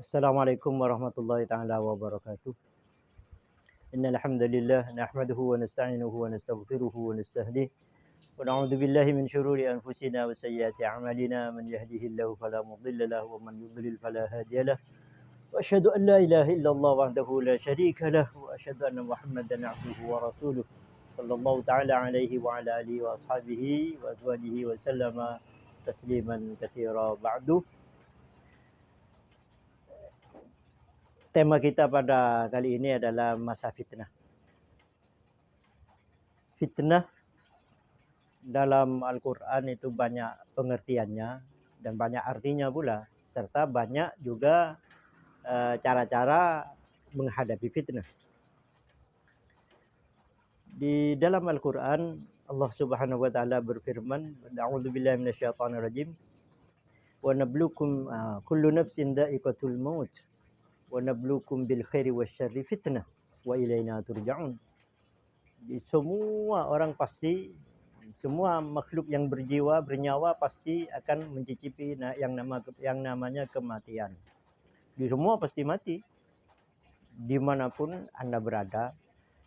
Assalamualaikum warahmatullahi taala wabarakatuh. Innal hamdalillah nahmaduhu wa nasta'inuhu wa nastaghfiruhu wa nastahdihi wa na'udzu billahi min shururi anfusina wa sayyiati a'malina man yahdihillahu fala mudilla lahu wa man yudlil fala hadiya lahu. Wa asyhadu an la ilaha illallah wahdahu la syarika lahu wa asyhadu anna Muhammadan 'abduhu wa rasuluh sallallahu ta'ala alaihi wa ala alihi wa ashabihi wa azwajihi wa sallama tasliman katsira ba'du. Tema kita pada kali ini adalah masa fitnah. Fitnah dalam Al-Quran itu banyak pengertiannya dan banyak artinya pula, serta banyak juga cara-cara menghadapi fitnah. Di dalam Al-Quran Allah Subhanahu wa taala berfirman, "A'udzubillahi minasyaitonirrajim. Wa nabluukum kullu nafsin dha'iqatul maut wa nabluukum bil khairi wasyarri fitnah wa ilaina turja'un." Semua orang pasti, semua makhluk yang berjiwa, bernyawa pasti akan mencicipi yang namanya kematian. Di semua pasti mati. Dimanapun Anda berada,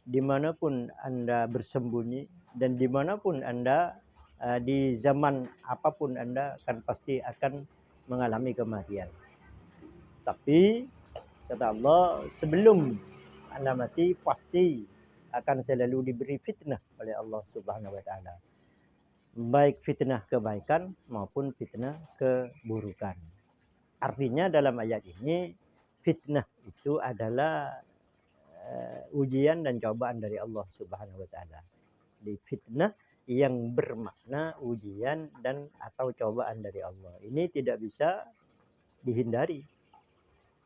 dimanapun Anda bersembunyi, dan dimanapun Anda di zaman apapun Anda pasti akan mengalami kematian. Tapi kata Allah, sebelum Anda mati pasti akan selalu diberi fitnah oleh Allah Subhanahu wa taala. Baik fitnah kebaikan maupun fitnah keburukan. Artinya dalam ayat ini fitnah itu adalah ujian dan cobaan dari Allah Subhanahu wa taala. Di fitnah yang bermakna ujian dan atau cobaan dari Allah. Ini tidak bisa dihindari.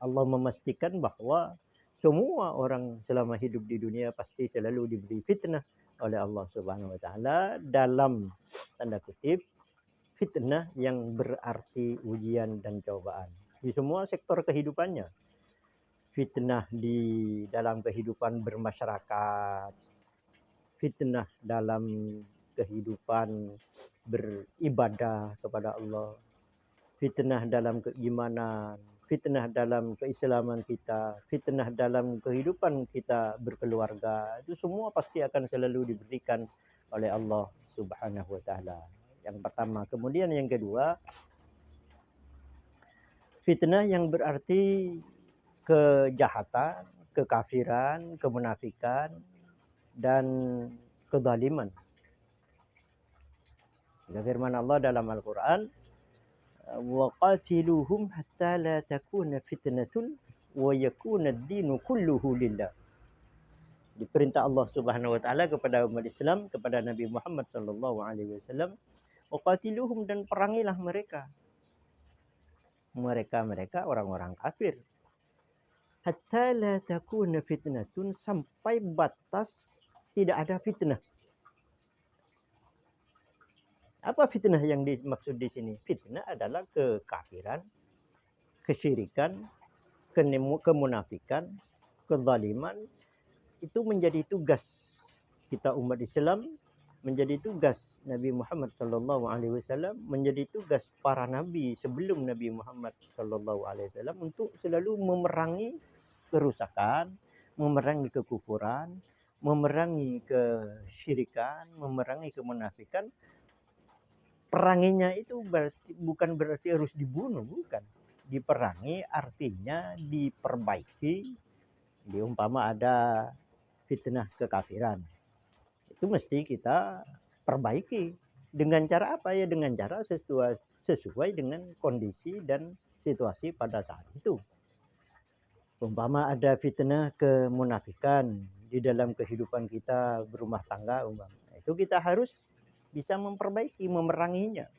Allah memastikan bahwa semua orang selama hidup di dunia pasti selalu diberi fitnah oleh Allah Subhanahu wa taala, dalam tanda kutip fitnah yang berarti ujian dan cobaan di semua sektor kehidupannya. Fitnah di dalam kehidupan bermasyarakat, fitnah dalam kehidupan beribadah kepada Allah, fitnah dalam keimanan, fitnah dalam keislaman kita, fitnah dalam kehidupan kita berkeluarga. Itu semua pasti akan selalu diberikan oleh Allah Subhanahu wa taala. Yang pertama. Kemudian yang kedua, fitnah yang berarti kejahatan, kekafiran, kemunafikan, dan kezaliman. Firman Allah dalam Al-Quran, وَقَاتِلُوهُمْ حَتَّى لَا تَكُونَ فِتْنَةٌ وَيَكُونَ الدِّينُ كُلُّهُ لِلَّهِ. Diperintah Allah Subhanahu wa taala kepada umat Islam, kepada Nabi Muhammad sallallahu alaihi wasallam, waqatiluhum, dan perangilah mereka. Mereka orang-orang kafir. Hatta la takuna fitnatun, sampai batas tidak ada fitnah. Apa fitnah yang dimaksud di sini? Fitnah adalah kekafiran, kesyirikan, kemunafikan, kezaliman. Itu menjadi tugas kita umat Islam, menjadi tugas Nabi Muhammad sallallahu alaihi wasallam, menjadi tugas para nabi sebelum Nabi Muhammad sallallahu alaihi wasallam untuk selalu memerangi kerusakan, memerangi kekufuran, memerangi kesyirikan, memerangi kemunafikan. Peranginya itu bukan berarti harus dibunuh, bukan. Diperangi artinya diperbaiki. Diumpama ada fitnah kekafiran, itu mesti kita perbaiki. Dengan cara apa ya? Dengan cara sesuai dengan kondisi dan situasi pada saat itu. Umpama ada fitnah kemunafikan di dalam kehidupan kita berumah tangga, itu kita harus bisa memperbaiki, memeranginya.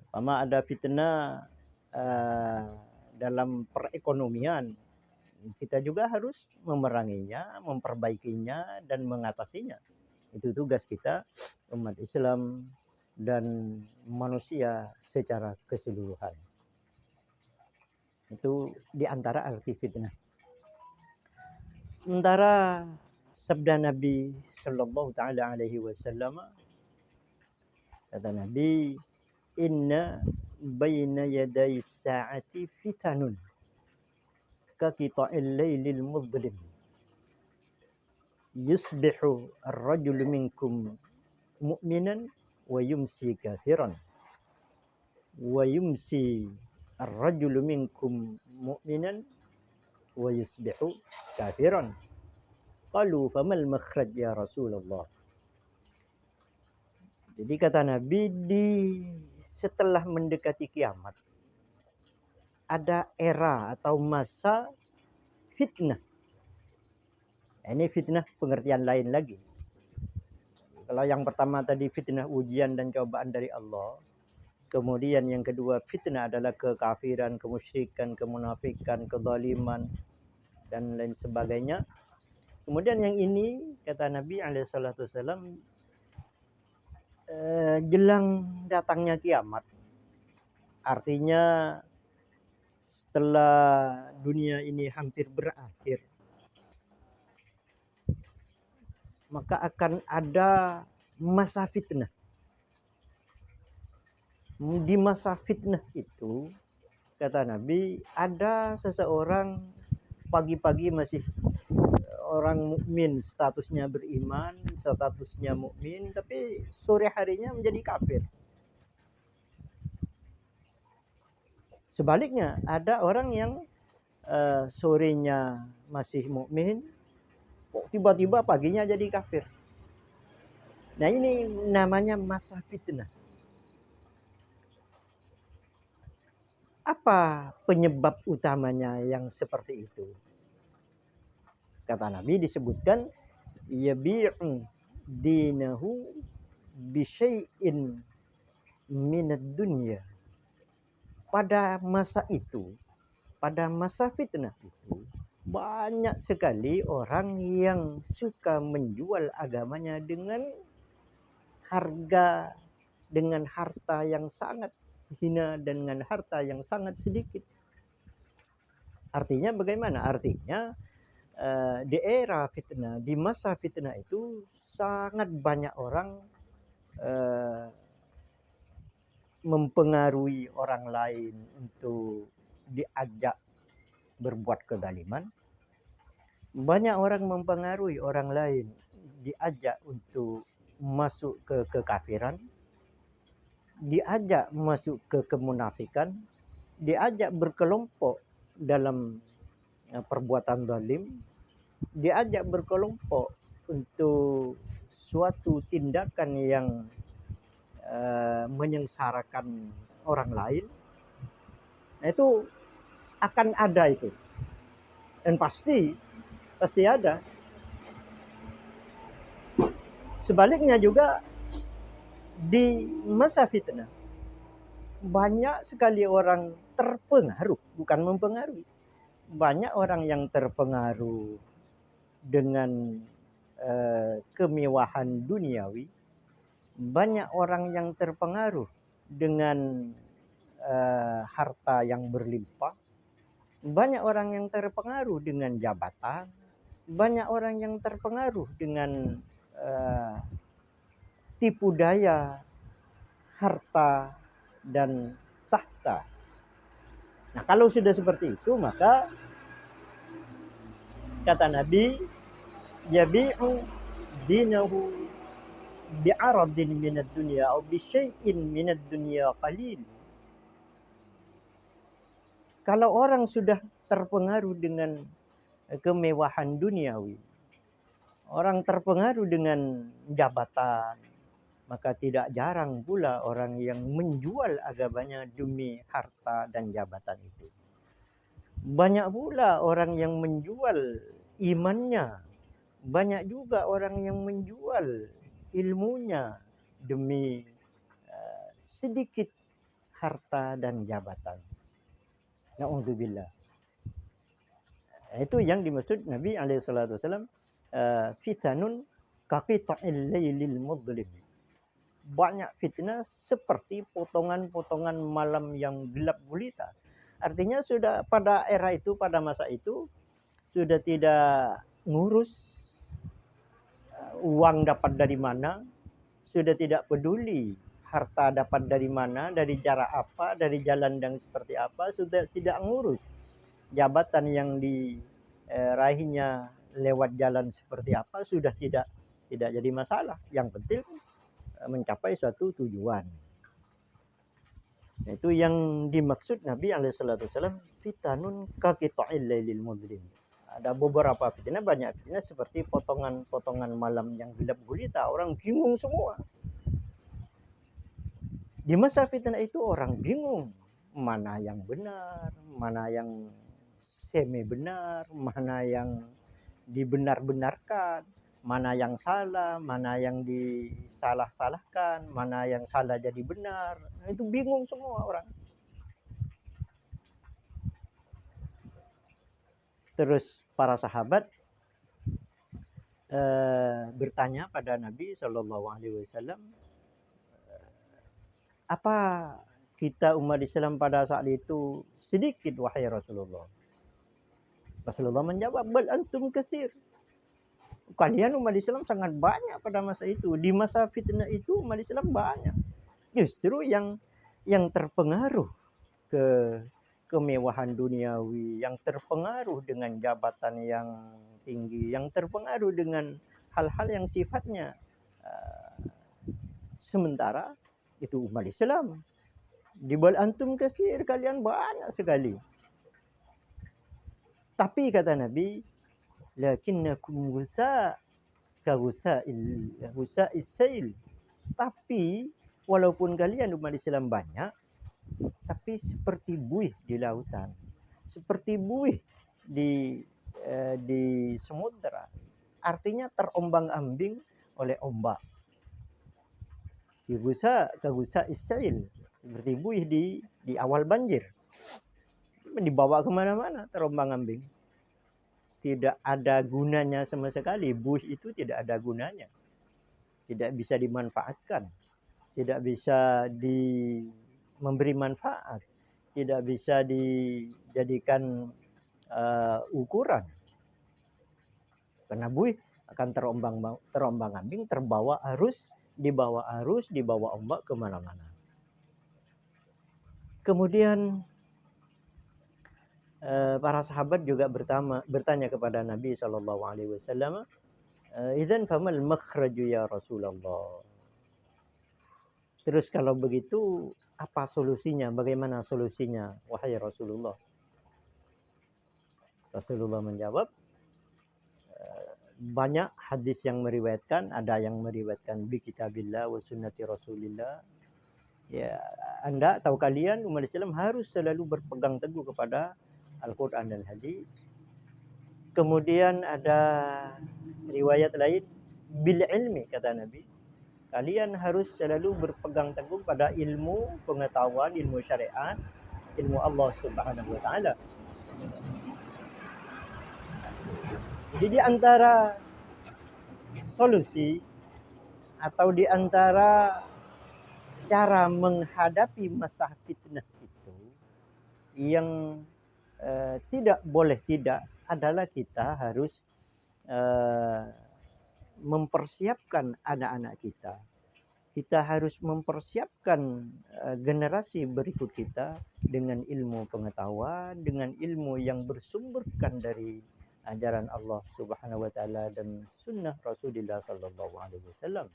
Umpama ada fitnah dalam perekonomian, kita juga harus memeranginya, memperbaikinya, dan mengatasinya. Itu tugas kita umat Islam dan manusia secara keseluruhan. Itu diantara arti fitnah. Sementara sabda Nabi sallallahu taala alaihi wasallam, kata Nabi, inna baina yaday sa'ati fitanun kaqita'il lailil mudlim yusbihu ar-rajulu minkum mu'minan wa yumsi kafiran wa yumsi ar-rajulu minkum mu'minan wa yusbihu kafiran. Qalu famal makhraj ya Rasulullah. Jadi kata Nabi, setelah mendekati kiamat ada era atau masa fitnah. Ini fitnah pengertian lain lagi. Kalau yang pertama tadi fitnah ujian dan cobaan dari Allah. Kemudian yang kedua fitnah adalah kekafiran, kemusyrikan, kemunafikan, kezaliman dan lain sebagainya. Kemudian yang ini kata Nabi SAW, jelang datangnya kiamat. Artinya setelah dunia ini hampir berakhir, maka akan ada masa fitnah. Di masa fitnah itu, kata Nabi, ada seseorang pagi-pagi masih orang mukmin, statusnya beriman, statusnya mukmin, tapi sore harinya menjadi kafir. Sebaliknya, ada orang yang sorenya masih mukmin, kok tiba-tiba paginya jadi kafir. Nah, ini namanya masa fitnah. Apa penyebab utamanya yang seperti itu? Kata Nabi disebutkan yabi'u dinahu bisyai'in minad dunya. Pada masa itu, pada masa fitnah itu, banyak sekali orang yang suka menjual agamanya dengan harga, dengan harta yang sangat hina, dengan harta yang sangat sedikit. Artinya bagaimana? Artinya di era fitnah, di masa fitnah itu sangat banyak orang mempengaruhi orang lain untuk diajak berbuat kezaliman. Banyak orang mempengaruhi orang lain diajak untuk masuk ke kekafiran, diajak masuk ke kemunafikan, diajak berkelompok dalam perbuatan zalim, diajak berkelompok untuk suatu tindakan yang menyengsarakan orang lain. Nah, itu akan ada itu, dan pasti ada. Sebaliknya juga di masa fitnah banyak sekali orang terpengaruh, bukan mempengaruhi. Banyak orang yang terpengaruh dengan kemewahan duniawi. Banyak orang yang terpengaruh dengan harta yang berlimpah. Banyak orang yang terpengaruh dengan jabatan. Banyak orang yang terpengaruh dengan tipu daya, harta, dan tahta. Nah, kalau sudah seperti itu, maka kata Nabi, yabi'u dinahu bi'aradin minad dunya atau bisyai'in minad dunya qalil. Kalau orang sudah terpengaruh dengan kemewahan duniawi, orang terpengaruh dengan jabatan, maka tidak jarang pula orang yang menjual agamanya demi harta dan jabatan itu. Banyak pula orang yang menjual imannya. Banyak juga orang yang menjual ilmunya demi sedikit harta dan jabatan. Na'udzubillah. Itu yang dimaksud Nabi SAW, fitanun kaqita'il lailil mudlim. Banyak fitnah seperti potongan-potongan malam yang gelap gulita. Artinya sudah pada era itu, pada masa itu, sudah tidak ngurus uang dapat dari mana, sudah tidak peduli harta dapat dari mana, dari cara apa, dari jalan yang seperti apa, sudah tidak ngurus. jabatan yang diraihnya lewat jalan seperti apa sudah tidak jadi masalah. Yang penting mencapai suatu tujuan. Itu yang dimaksud Nabi SAW, fitanun kaqita'il lailil mudlim. Ada beberapa fitnah, banyak fitnah seperti potongan-potongan malam yang gelap gulita, orang bingung semua. Di masa fitnah itu orang bingung mana yang benar, mana yang semi benar, mana yang dibenar-benarkan, mana yang salah, mana yang disalah-salahkan, mana yang salah jadi benar. Itu bingung semua orang. Terus para sahabat bertanya pada Nabi SAW, apa kita umat Islam pada saat itu sedikit wahai Rasulullah? Rasulullah menjawab, bal antum kasir. Kalian umat Islam sangat banyak pada masa itu. Di masa fitnah itu umat Islam banyak. Justru yang terpengaruh ke kemewahan duniawi, yang terpengaruh dengan jabatan yang tinggi, yang terpengaruh dengan hal-hal yang sifatnya sementara, itu umat Islam. Di bal antum kasir, kalian banyak sekali. Tapi kata Nabi, lakinnakum gusa ka gusa'is sail. Tapi walaupun kalian umat Islam banyak, tapi seperti buih di lautan, seperti buih di samudra. Artinya terombang-ambing oleh ombak. Kagusa'is sail, seperti buih di awal banjir, dibawa kemana-mana, terombang-ambing. Tidak ada gunanya sama sekali. Buih itu tidak ada gunanya, tidak bisa dimanfaatkan, tidak bisa memberi manfaat, tidak bisa dijadikan ukuran. Karena buih akan terombang-ambing, terbawa arus, dibawa ombak kemana-mana. Kemudian para sahabat juga bertanya kepada Nabi SAW, idzan famal makhraju ya Rasulullah. Terus kalau begitu apa solusinya? Bagaimana solusinya wahai Rasulullah? Rasulullah menjawab, banyak hadis yang meriwayatkan, ada yang meriwayatkan bi kitabillah wa sunnati Rasulillah. Ya, Anda tahu, kalian umat Islam harus selalu berpegang teguh kepada Al-Quran dan hadis. Kemudian ada riwayat lain, bil ilmi, kata Nabi, kalian harus selalu berpegang teguh pada ilmu pengetahuan, ilmu syariat, ilmu Allah Subhanahu wa taala. Jadi di antara solusi atau di antara cara menghadapi masa fitnah itu yang tidak boleh tidak adalah kita harus mempersiapkan anak-anak kita. Kita harus mempersiapkan generasi berikut kita dengan ilmu pengetahuan, dengan ilmu yang bersumberkan dari ajaran Allah Subhanahu wa taala dan sunnah Rasulullah sallallahu alaihi wasallam.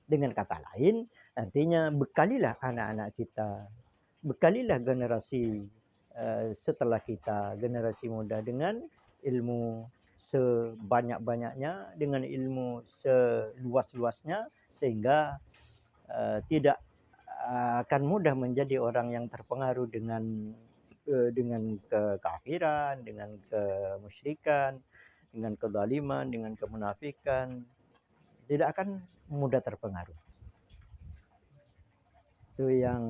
Dengan kata lain, artinya bekalilah anak-anak kita, bekalilah generasi setelah kita, generasi muda, dengan ilmu sebanyak-banyaknya, dengan ilmu seluas-luasnya, sehingga tidak akan mudah menjadi orang yang terpengaruh dengan kekafiran, dengan kemusyrikan, dengan kezaliman, dengan kemunafikan. Tidak akan mudah terpengaruh. Itu yang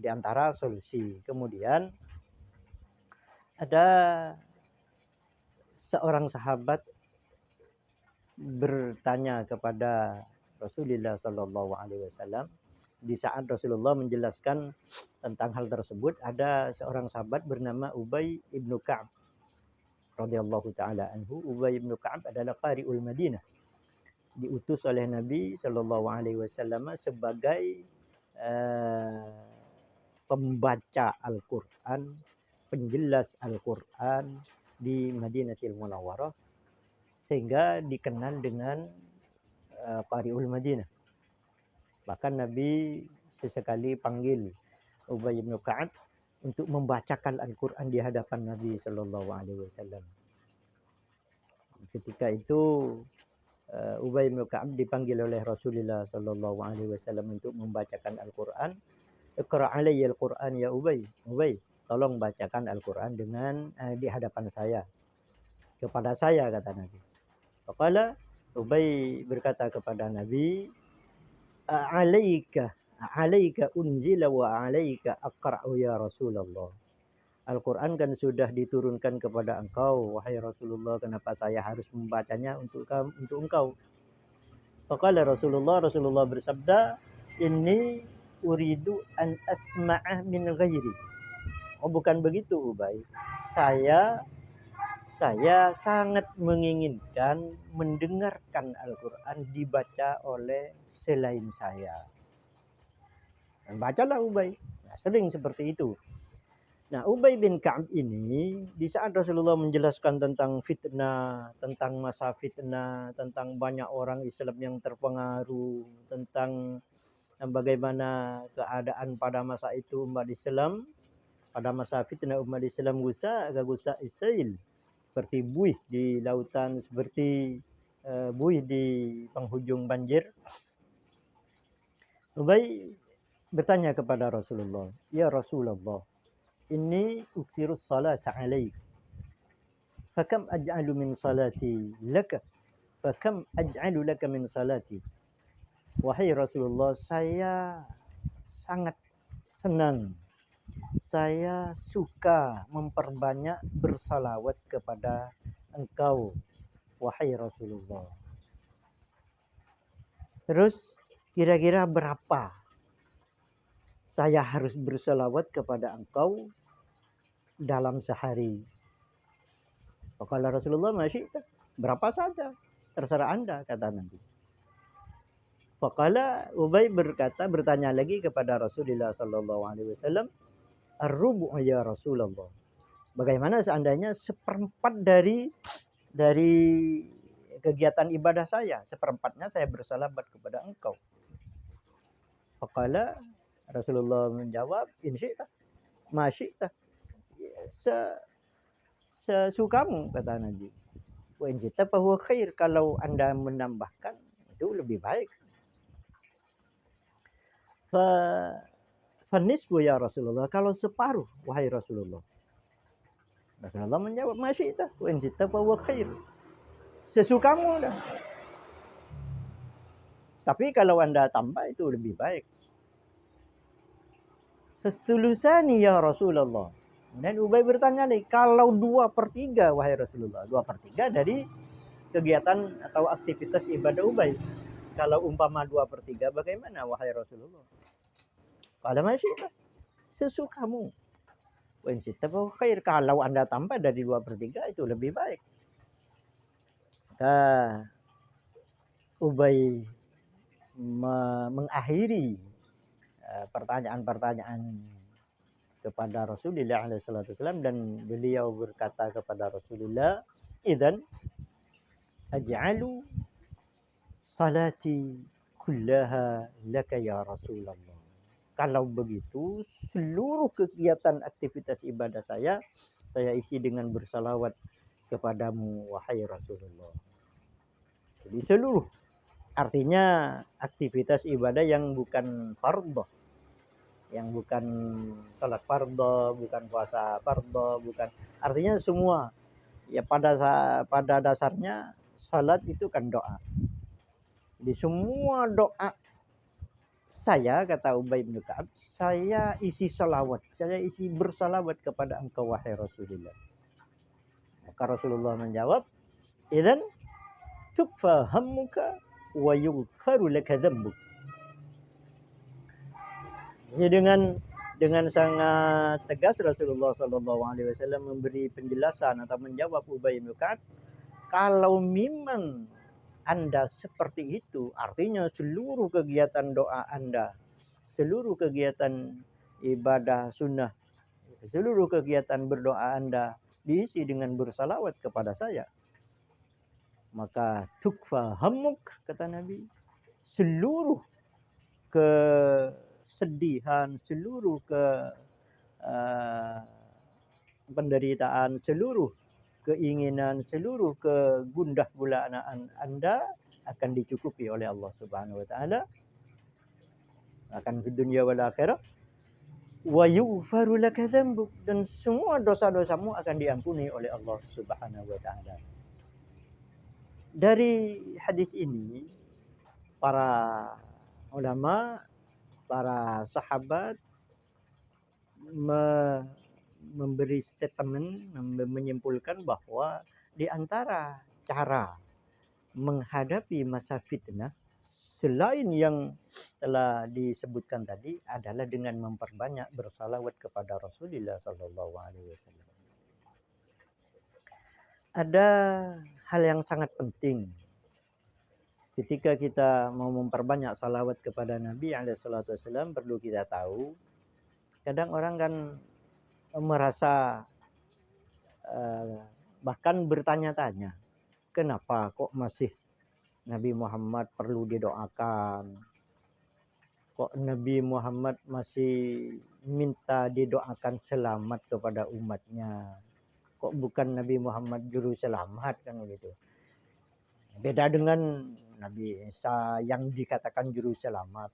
di antara solusi. Kemudian ada seorang sahabat bertanya kepada Rasulullah sallallahu alaihi wasallam. Di saat Rasulullah menjelaskan tentang hal tersebut, ada seorang sahabat bernama Ubay ibnu Ka'ab radhiyallahu taala anhu. Ubay ibnu Ka'ab adalah qari'ul Madinah, diutus oleh Nabi sallallahu alaihi wasallam sebagai pembaca Al-Quran, penjelas Al-Quran di Madinatul Munawwarah, sehingga dikenal dengan Qari'ul Madinah. Bahkan Nabi sesekali panggil Ubay bin Ka'ab untuk membacakan Al-Quran di hadapan Nabi Shallallahu Alaihi Wasallam. Ketika itu Ubay bin Ka'ab dipanggil oleh Rasulullah Shallallahu Alaihi Wasallam untuk membacakan Al-Quran. Iqra' alayya Al-Quran ya Ubay. Ubay, tolong bacakan Al-Quran dengan di hadapan saya. Kepada saya, kata Nabi. Faqala, Ubay berkata kepada Nabi, Alaika unzila wa alaika aqra'u ya Rasulullah. Al-Quran kan sudah diturunkan kepada engkau, wahai Rasulullah, kenapa saya harus membacanya untuk engkau? Faqala Rasulullah bersabda, inni uridu an asma'a min ghairi. Oh, bukan begitu Ubay. Saya sangat menginginkan mendengarkan Al-Quran dibaca oleh selain saya. Dan bacalah Ubay. Nah, sering seperti itu. Nah, Ubay bin Ka'ab ini di saat Rasulullah menjelaskan tentang fitnah, tentang masa fitnah, tentang banyak orang Islam yang terpengaruh, tentang bagaimana keadaan pada masa itu umat Islam, pada masa fitnah umat Islam gusa Isail, seperti buih di lautan, seperti buih di penghujung banjir. Ubay bertanya kepada Rasulullah, ya Rasulullah, inni uksirus salata alaik, fakam aj'alu min salati laka, fakam aj'alu laka min salati. Wahai Rasulullah, saya sangat senang, saya suka memperbanyak bersalawat kepada engkau, wahai Rasulullah. Terus kira-kira berapa saya harus bersalawat kepada engkau dalam sehari? Kalau Rasulullah masih berapa saja, terserah Anda, kata Nabi. Faqala, Ubay bertanya lagi kepada Rasulullah sallallahu alaihi wasallam, ar-rubu' ya Rasulullah. Bagaimana seandainya seperempat dari kegiatan ibadah saya, seperempatnya saya bersalawat kepada engkau? Faqala, Rasulullah menjawab, in syi'ta, ma syi'ta, sesukamu, kata Nabi. Wa in syi'ta fa huwa khair, kalau Anda menambahkan itu lebih baik. Fa nisfu ya Rasulullah, kalau separuh, wahai Rasulullah. Rasulullah menjawab, ma syi'ta wa in syi'ta fa huwa khair, sesukamu dah. Tapi kalau Anda tambah itu lebih baik. Sesulusani ya Rasulullah. Dan Ubay bertanya nih, kalau 2/3, wahai Rasulullah, 2/3 dari kegiatan atau aktivitas ibadah Ubay. Kalau umpama 2/3, bagaimana wahai Rasulullah? Kalau masih sesukamu. Wa in syi'ta fa khair, kalau Anda tambah dari 2/3 itu lebih baik. Maka Ubay mengakhiri pertanyaan-pertanyaan kepada Rasulullah SAW, dan beliau berkata kepada Rasulullah, idzan aj'alu salati kullaha laka ya Rasulullah. Kalau begitu, seluruh kegiatan aktivitas ibadah saya isi dengan bersalawat kepadamu, wahai Rasulullah. Jadi seluruh, artinya aktivitas ibadah yang bukan fardhu, yang bukan salat fardhu, bukan puasa fardhu, bukan, artinya semua. Ya pada dasarnya salat itu kan doa. Jadi semua doa saya, kata Ubay bin Ka'ab, saya isi salawat, saya isi bersalawat kepada engkau, wahai Rasulullah. Maka Rasulullah menjawab, idzan tukfa hammuka wa yughfaru laka dzambuk. Jadi dengan sangat tegas Rasulullah SAW memberi penjelasan atau menjawab Ubay bin Ka'ab, kalau memang Anda seperti itu, artinya seluruh kegiatan doa Anda, seluruh kegiatan ibadah sunnah, seluruh kegiatan berdoa Anda diisi dengan bersalawat kepada saya, maka tukfa hammuk, kata Nabi, seluruh kesedihan, seluruh penderitaan, seluruh keinginan, seluruh kegundah gulanaan Anda akan dicukupi oleh Allah Subhanahu wa taala, akan di dunia wal akhirah. Wa yughfaru laka dzambuk, dan semua dosa-dosamu akan diampuni oleh Allah Subhanahu wa taala. Dari hadis ini para ulama, para sahabat memberi statement, menyimpulkan bahwa di antara cara menghadapi masa fitnah selain yang telah disebutkan tadi adalah dengan memperbanyak bersalawat kepada Rasulullah sallallahu alaihi wasallam. Ada hal yang sangat penting ketika kita mau memperbanyak salawat kepada Nabi alaihi salatu wasallam. Perlu kita tahu, kadang orang kan merasa bahkan bertanya-tanya, kenapa kok masih Nabi Muhammad perlu didoakan? Kok Nabi Muhammad masih minta didoakan selamat kepada umatnya? Kok bukan Nabi Muhammad juru selamat, kan begitu. Beda dengan Nabi Isa yang dikatakan juru selamat.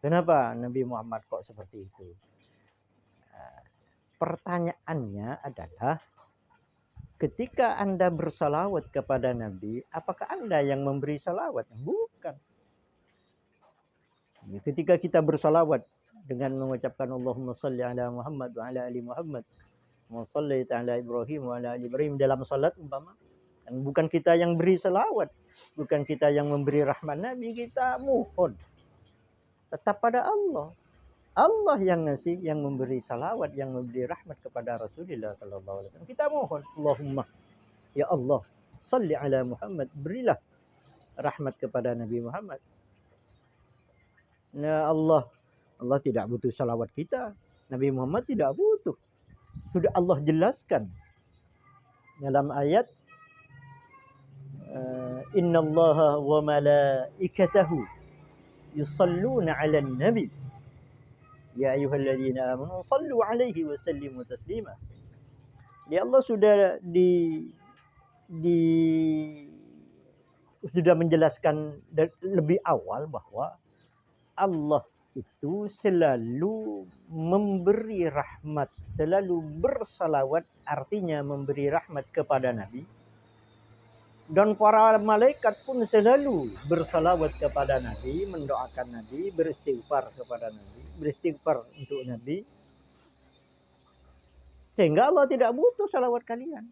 Kenapa Nabi Muhammad kok seperti itu? Pertanyaannya adalah, ketika Anda bersalawat kepada Nabi, apakah Anda yang memberi salawat? Bukan. Ketika kita bersalawat dengan mengucapkan Allahumma salli ala Muhammad wa ala ali Muhammad, wa salli ala Ibrahim wa ala ali Ibrahim dalam salat umpama, dan bukan kita yang beri salawat, bukan kita yang memberi rahmat Nabi, kita mohon tetap pada Allah. Allah yang ngasih, yang memberi salawat, yang memberi rahmat kepada Rasulullah sallallahu alaihi wasallam. Kita mohon, Allahumma, ya Allah, salli ala Muhammad, berilah rahmat kepada Nabi Muhammad. Nah, Allah tidak butuh salawat kita. Nabi Muhammad tidak butuh. Sudah Allah jelaskan dalam ayat innallaha wa malaikatahu yusalluna 'alan nabi ya ayyuhalladzina amanu sallu 'alaihi wa sallimu taslima. Ya Allah sudah sudah menjelaskan lebih awal bahwa Allah itu selalu memberi rahmat, selalu bersalawat, artinya memberi rahmat kepada Nabi. Dan para malaikat pun selalu bersalawat kepada Nabi, mendoakan Nabi, beristighfar kepada Nabi, beristighfar untuk Nabi. Sehingga Allah tidak butuh salawat kalian.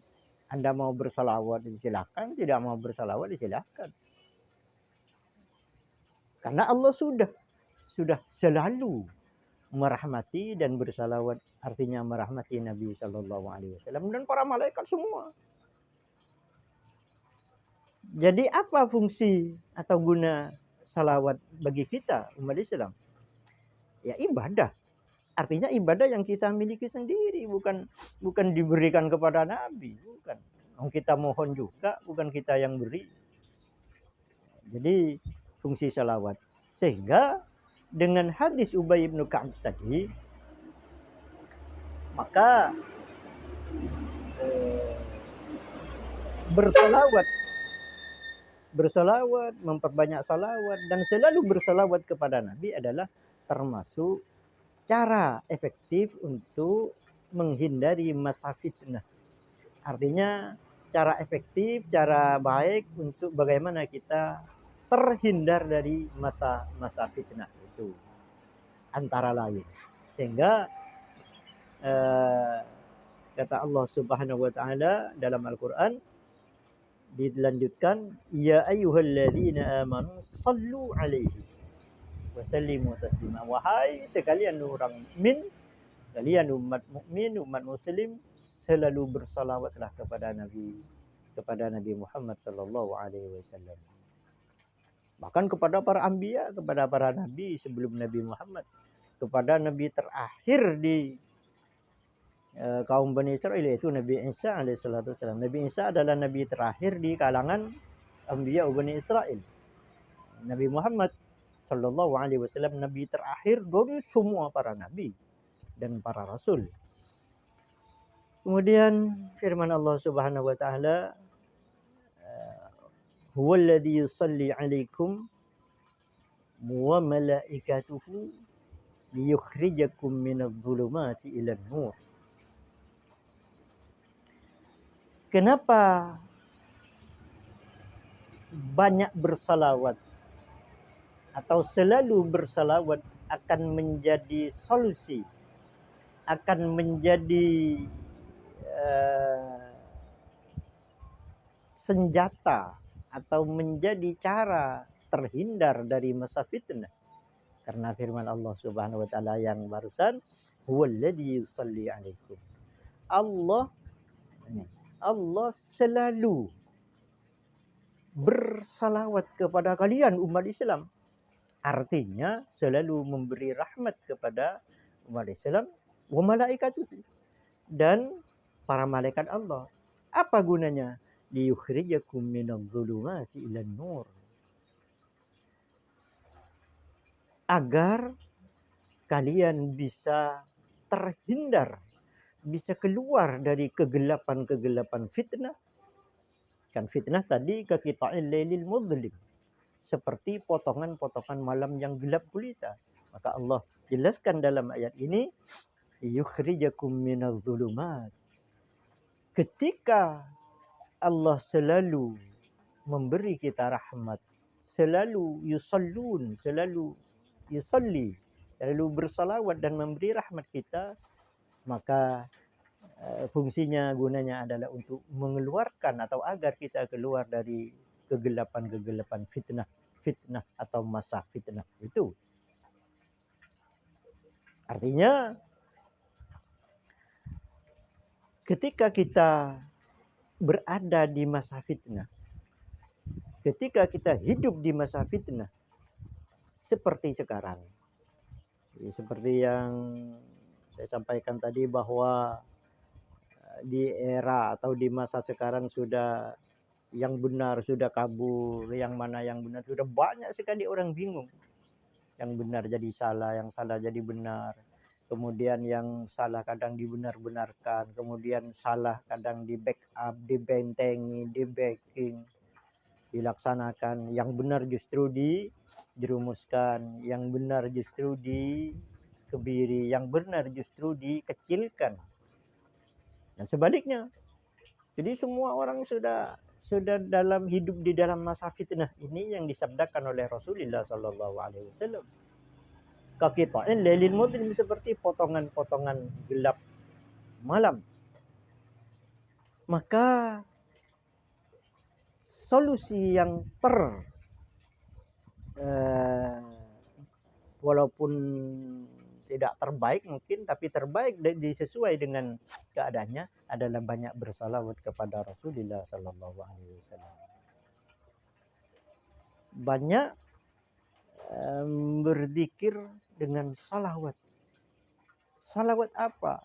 Anda mau bersalawat silakan, tidak mau bersalawat silakan. Karena Allah sudah selalu merahmati dan bersalawat, artinya merahmati Nabi sallallahu alaihi wasallam dan para malaikat semua. Jadi apa fungsi atau guna salawat bagi kita umat Islam? Ya ibadah. Artinya ibadah yang kita miliki sendiri, bukan diberikan kepada Nabi, bukan. Kita mohon juga, bukan kita yang beri. Jadi fungsi salawat. Sehingga dengan hadis Ubay bin Ka'ab tadi, maka bersalawat, memperbanyak salawat dan selalu bersalawat kepada Nabi adalah termasuk cara efektif untuk menghindari masa fitnah. Artinya cara efektif, cara baik untuk bagaimana kita terhindar dari masa fitnah itu, antara lain. Sehingga kata Allah Subhanahu wa taala dalam Al-Qur'an, dilanjutkan, ya ayyuhalladzina amanu sallu alaihi wa sallimu taslima. Wahai sekalian orang mukmin, kalian umat mukmin, umat muslim, selalu bersalawatlah kepada Nabi Muhammad sallallahu alaihi wasallam. Bahkan kepada para anbiya, kepada para nabi sebelum Nabi Muhammad, kepada nabi terakhir di kaum Bani Israel, yaitu Nabi Isa alaihissalatu wassalam. Nabi Isa adalah nabi terakhir di kalangan Anbiya Bani Israel. Nabi Muhammad Sallallahu Alaihi Wasallam nabi terakhir dari semua para nabi dan para rasul. Kemudian firman Allah Subhanahu wa taala, "Huwallazi yusalli 'alaikum wa malaikatuhu liyukhrijakum minadh-dhulumati ilan nur." Kenapa banyak bersalawat atau selalu bersalawat akan menjadi solusi, akan menjadi senjata atau menjadi cara terhindar dari masa fitnah? Karena firman Allah Subhanahu wa taala yang barusan, "Huwallazi yusalli 'alaikum." Allah selalu bersalawat kepada kalian umat Islam. Artinya selalu memberi rahmat kepada umat Islam, wa malaikatuhu, dan para malaikat Allah. Apa gunanya? Liyukhrijakum minadh-dhulumati ilan nur. Agar kalian bisa terhindar, bisa keluar dari kegelapan-kegelapan fitnah. Kan fitnah tadi kaqita'il lailil mudhlim, seperti potongan-potongan malam yang gelap gulita. Maka Allah jelaskan dalam ayat ini, yukhrijakum minadh-dhulumat. Ketika Allah selalu memberi kita rahmat, selalu yusallun, selalu yusalli, selalu bersalawat dan memberi rahmat kita, maka fungsinya, gunanya adalah untuk mengeluarkan atau agar kita keluar dari kegelapan-kegelapan fitnah atau masa fitnah itu. Artinya ketika kita berada di masa fitnah, ketika kita hidup di masa fitnah seperti sekarang, seperti yang saya sampaikan tadi, bahwa di era atau di masa sekarang sudah yang benar sudah kabur, yang mana yang benar sudah banyak sekali orang bingung. Yang benar jadi salah, yang salah jadi benar. Kemudian yang salah kadang dibenar-benarkan, kemudian salah kadang di backup, dibentengi, di backing, dilaksanakan. Yang benar justru dirumuskan, yang benar justru dikebiri, yang benar justru dikecilkan. Dan sebaliknya. Jadi semua orang sudah dalam hidup di dalam masa fitnah ini yang disabdakan oleh Rasulullah Sallallahu Alaihi Wasallam. Kaqita'il lailil mudhlim, seperti potongan-potongan gelap malam. Maka solusi yang walaupun tidak terbaik mungkin, tapi terbaik sesuai dengan keadaannya adalah banyak bersalawat kepada Rasulullah Sallallahu Alaihi Wasallam. Banyak berzikir dengan salawat. Salawat apa?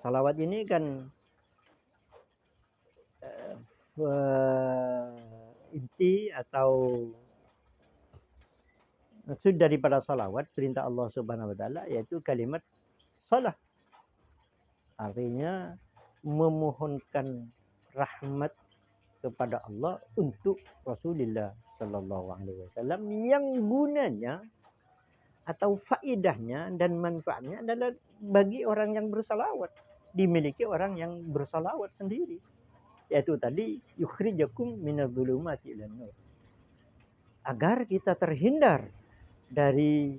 Salawat ini kan inti atau maksud daripada salawat, perintah Allah Subhanahu wa taala, yaitu kalimat salah. Artinya memohonkan rahmat kepada Allah untuk Rasulullah Sallallahu Alaihi Wasallam, yang gunanya atau faedahnya dan manfaatnya adalah bagi orang yang bersalawat, dimiliki orang yang bersalawat sendiri, yaitu tadi yukhrijakum minadh-dhulumati ilan nur, agar kita terhindar dari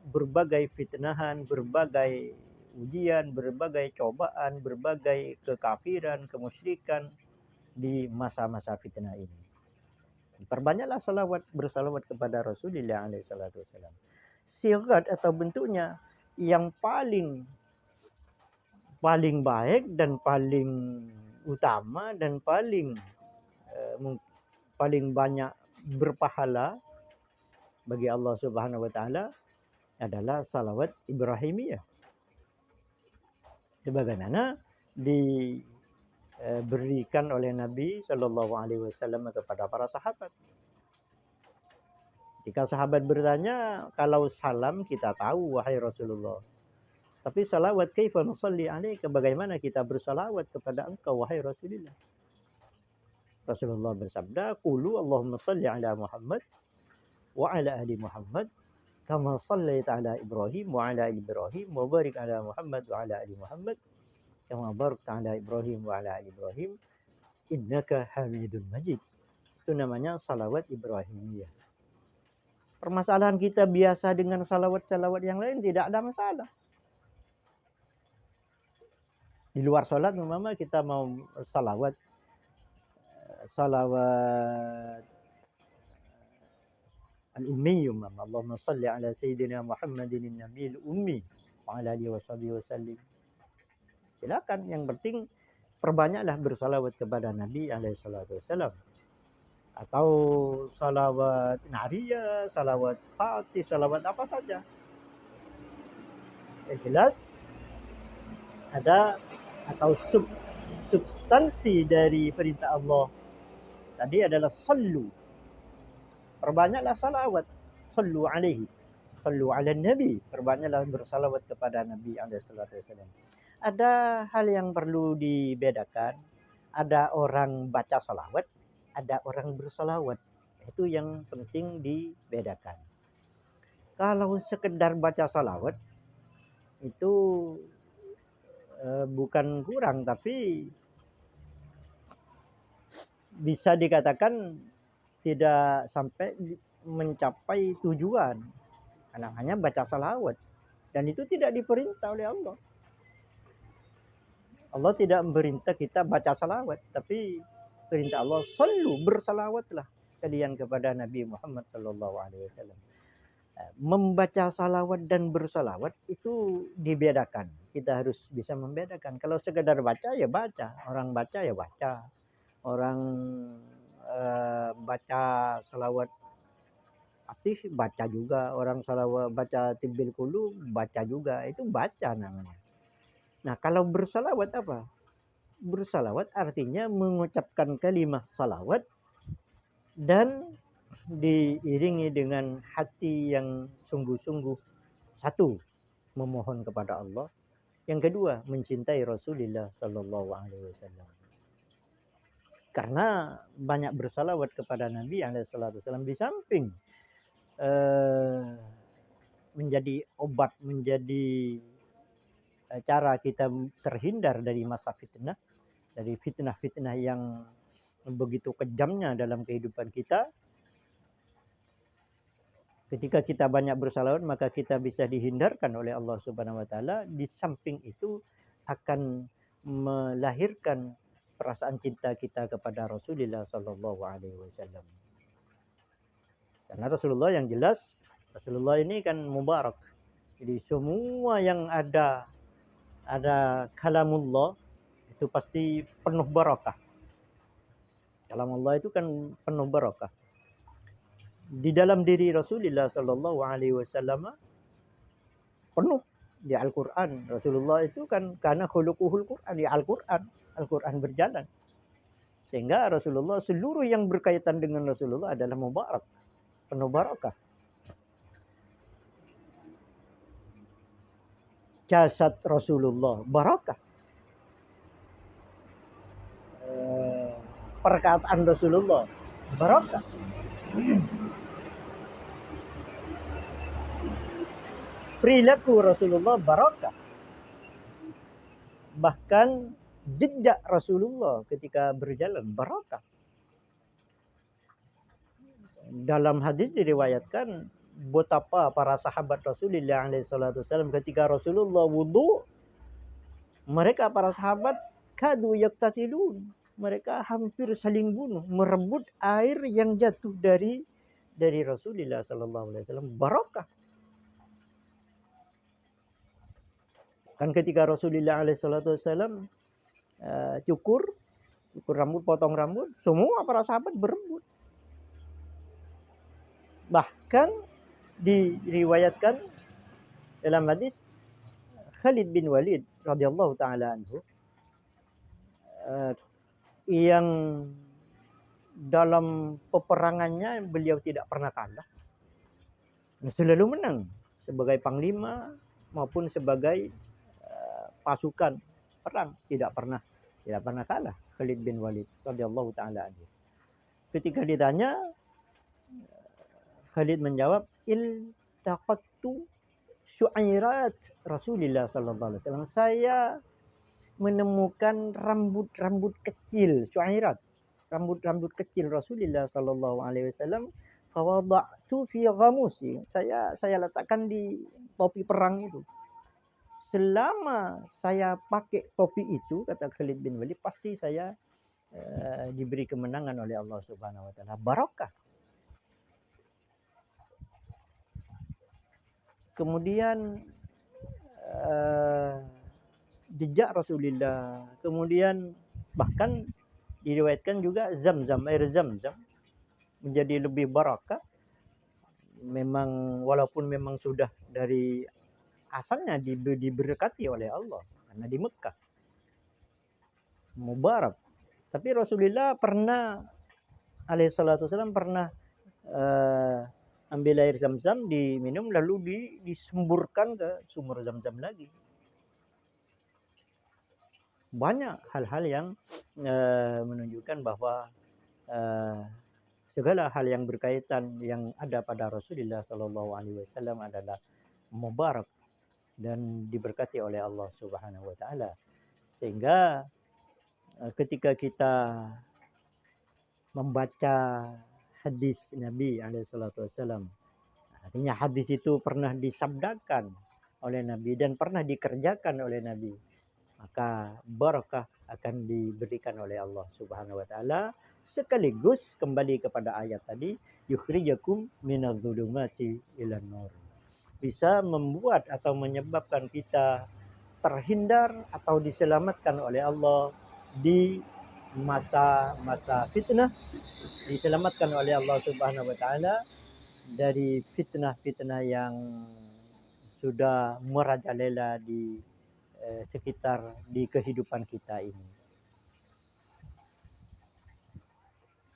berbagai fitnahan, berbagai ujian, berbagai cobaan, berbagai kekafiran, kemusyrikan di masa-masa fitnah ini. Perbanyaklah bersalawat kepada Rasulullah SAW. Sigat atau bentuknya yang paling baik dan paling utama dan paling banyak berpahala bagi Allah Subhanahu wa taala adalah salawat Ibrahimiyah. sebagaimana diberikan oleh Nabi Shallallahu Alaihi Wasallam kepada para sahabat. Jika sahabat bertanya, kalau salam kita tahu wahai Rasulullah. Tapi salawat kaifa nusalli alaika, bagaimana kita bersalawat kepada engkau wahai Rasulullah? Rasulullah bersabda, qulu Allahumma salli ala Muhammad wa ala ali Muhammad kama sallaita ala Ibrahim wa ala ali Ibrahim wa barik ala Muhammad wa ala ali Muhammad kama barakta ala Ibrahim wa ala ali Ibrahim innaka Hamidun Majid. Itu namanya salawat Ibrahimiyah. Permasalahan kita biasa dengan salawat-salawat yang lain tidak ada masalah. Di luar sholat umpama kita mau salawat al-ummi umpama Allahumma salli ala sayyidina Muhammadin nabiyil ummi wa ala alihi wasallim. Silakan, yang penting perbanyaklah bersalawat kepada Nabi alaihi salatu wasallam. Atau salawat nariyah, salawat fatih, salawat apa saja. Yang jelas ada atau substansi dari perintah Allah tadi adalah sallu. Perbanyaklah salawat. Sallu alaihi. Sallu ala nabi. Perbanyaklah bersalawat kepada Nabi alaihi salatu wasallam. Ada hal yang perlu dibedakan. Ada orang baca salawat, ada orang bersalawat. Itu yang penting dibedakan. Kalau sekedar baca salawat itu bukan kurang, tapi bisa dikatakan tidak sampai mencapai tujuan. Karena hanya baca salawat. Dan itu tidak diperintah oleh Allah. Allah tidak memerintah kita baca salawat, tapi perintah Allah, sallu, bersalawatlah kalian kepada Nabi Muhammad sallallahu alaihi wasallam. Membaca salawat dan bersalawat itu dibedakan. Kita harus bisa membedakan. Kalau sekedar baca ya baca, orang baca ya baca. Orang baca salawat aktif baca juga, orang salawat baca tibil qulub baca juga, itu baca namanya. Nah, kalau bersalawat apa? Bersalawat artinya mengucapkan kalimat salawat dan diiringi dengan hati yang sungguh-sungguh. Satu, memohon kepada Allah. Yang kedua, mencintai Rasulullah Sallallahu Alaihi Wasallam. Karena banyak bersalawat kepada Nabi Alaihi Wasallam di samping menjadi obat, menjadi cara kita terhindar dari masa fitnah, dari fitnah-fitnah yang begitu kejamnya dalam kehidupan kita. Ketika kita banyak bersalawat, maka kita bisa dihindarkan oleh Allah Subhanahu wa taala. Di samping itu akan melahirkan perasaan cinta kita kepada Rasulullah sallallahu alaihi wasallam. Karena Rasulullah yang jelas, Rasulullah ini kan mubarak. Jadi semua yang ada kalamullah itu pasti penuh barakah. Kalamullah itu kan penuh barakah. Di dalam diri Rasulullah sallallahu alaihi wasallam penuh di Al-Qur'an. Rasulullah itu kan karena khuluquhul Qur'an, di Al-Qur'an berjalan. Sehingga Rasulullah, seluruh yang berkaitan dengan Rasulullah adalah mubarak, penuh barakah. Jasad Rasulullah barakah. Perkataan Rasulullah barakah. Perilaku Rasulullah barakah. Bahkan jejak Rasulullah ketika berjalan barakah. Dalam hadis diriwayatkan betapa para sahabat Rasulullah SAW ketika Rasulullah wudu, mereka para sahabat kadu yaktatilun, mereka hampir saling bunuh, merebut air yang jatuh dari Rasulullah SAW. Barakah. Kan ketika Rasulullah SAW cukur rambut, potong rambut, semua para sahabat berebut. Bahkan diriwayatkan dalam hadis, Khalid bin Walid radhiyallahu taala anhu yang dalam peperangannya beliau tidak pernah kalah, selalu menang sebagai panglima maupun sebagai pasukan perang, tidak pernah kalah Khalid bin Walid radhiyallahu taala anhu. Ketika ditanya, Khalid menjawab, iltaqattu syu'irat Rasulullah sallallahu alaihi wasallam. Saya menemukan rambut-rambut kecil, syu'irat, rambut-rambut kecil Rasulullah sallallahu alaihi wasallam. Fawada'tu fi ghamusi. Saya letakkan di topi perang itu. Selama saya pakai topi itu, kata Khalid bin Walid, pasti saya diberi kemenangan oleh Allah Subhanahu wa taala. Barakah. Kemudian jejak Rasulullah, kemudian bahkan diriwayatkan juga air Zam-Zam menjadi lebih barakah. Memang walaupun memang sudah dari asalnya diberkati oleh Allah karena di Mekah mubarak, tapi Rasulullah pernah alaihi salatu wasallam pernah ambil air Zam-Zam diminum lalu disemburkan ke sumur Zam-Zam lagi. Banyak hal-hal yang menunjukkan bahwa segala hal yang berkaitan yang ada pada Rasulullah Shallallahu Alaihi Wasallam adalah mubarak dan diberkati oleh Allah Subhanahu Wa Taala. Sehingga ketika kita membaca hadis Nabi Alaihi Wasallam, artinya hadis itu pernah disabdakan oleh Nabi dan pernah dikerjakan oleh Nabi, maka barakah akan diberikan oleh Allah Subhanahu wa taala. Sekaligus kembali kepada ayat tadi, yukhrijakum minadh-dhulumati ilan nur. Bisa membuat atau menyebabkan kita terhindar atau diselamatkan oleh Allah di masa-masa fitnah, diselamatkan oleh Allah Subhanahu wa taala dari fitnah-fitnah yang sudah merajalela di sekitar di kehidupan kita ini.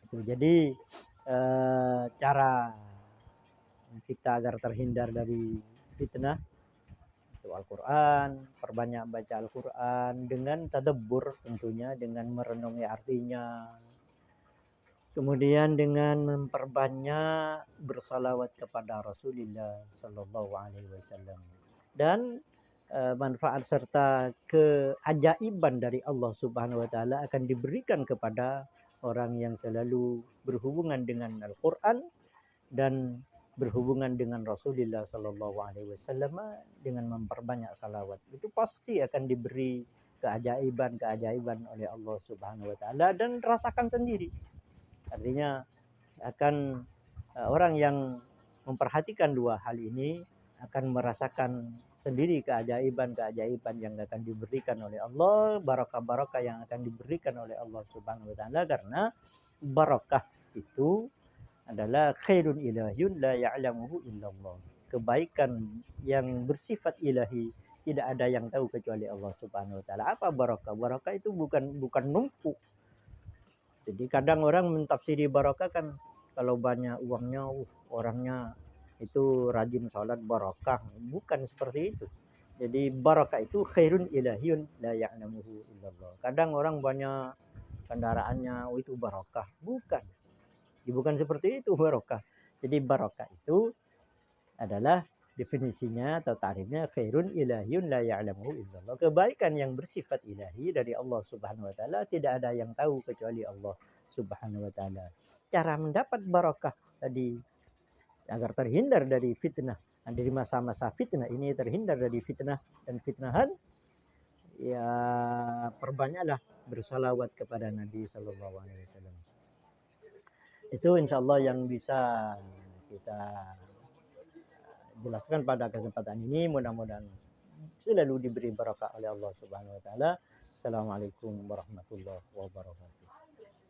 Jadi cara kita agar terhindar dari fitnah itu Al-Quran, perbanyak baca Al-Quran dengan tadabbur, tentunya dengan merenungi artinya, kemudian dengan memperbanyak bersalawat kepada Rasulullah Sallallahu Alaihi Wasallam, dan manfaat serta keajaiban dari Allah Subhanahu wa taala akan diberikan kepada orang yang selalu berhubungan dengan Al-Qur'an dan berhubungan dengan Rasulullah Sallallahu Alaihi Wasallam dengan memperbanyak salawat. Itu pasti akan diberi keajaiban oleh Allah Subhanahu wa taala dan rasakan sendiri. Artinya akan orang yang memperhatikan dua hal ini akan merasakan sendiri keajaiban yang akan diberikan oleh Allah, barakah yang akan diberikan oleh Allah Subhanahu wa taala, karena barakah itu adalah khairun ilahiyun la ya'lamuhu illallah. Kebaikan yang bersifat ilahi tidak ada yang tahu kecuali Allah Subhanahu wa taala. Apa barakah? Barakah itu bukan numpuk. Jadi kadang orang mentafsiri barakah kan kalau banyak uangnya, orangnya itu rajin sholat barakah. Bukan seperti itu. Jadi barakah itu khairun ilahiyun la ya'lamuhu illallah. Kadang orang banyak kendaraannya, itu barakah. Bukan. Bukan seperti itu barakah. Jadi barakah itu adalah definisinya atau tarifnya khairun ilahiyun la ya'lamuhu illallah. Kebaikan yang bersifat ilahi dari Allah Subhanahu wa taala, tidak ada yang tahu kecuali Allah Subhanahu wa taala. Cara mendapat barakah tadi agar terhindar dari fitnah, dari masa-masa fitnah ini, terhindar dari fitnah dan fitnahan, ya perbanyaklah bersalawat kepada Nabi Sallallahu Alaihi Wasallam. Itu insyaallah yang bisa kita jelaskan pada kesempatan ini. Mudah-mudahan selalu diberi barakah oleh Allah Subhanahu wa taala. Assalamualaikum warahmatullahi wabarakatuh.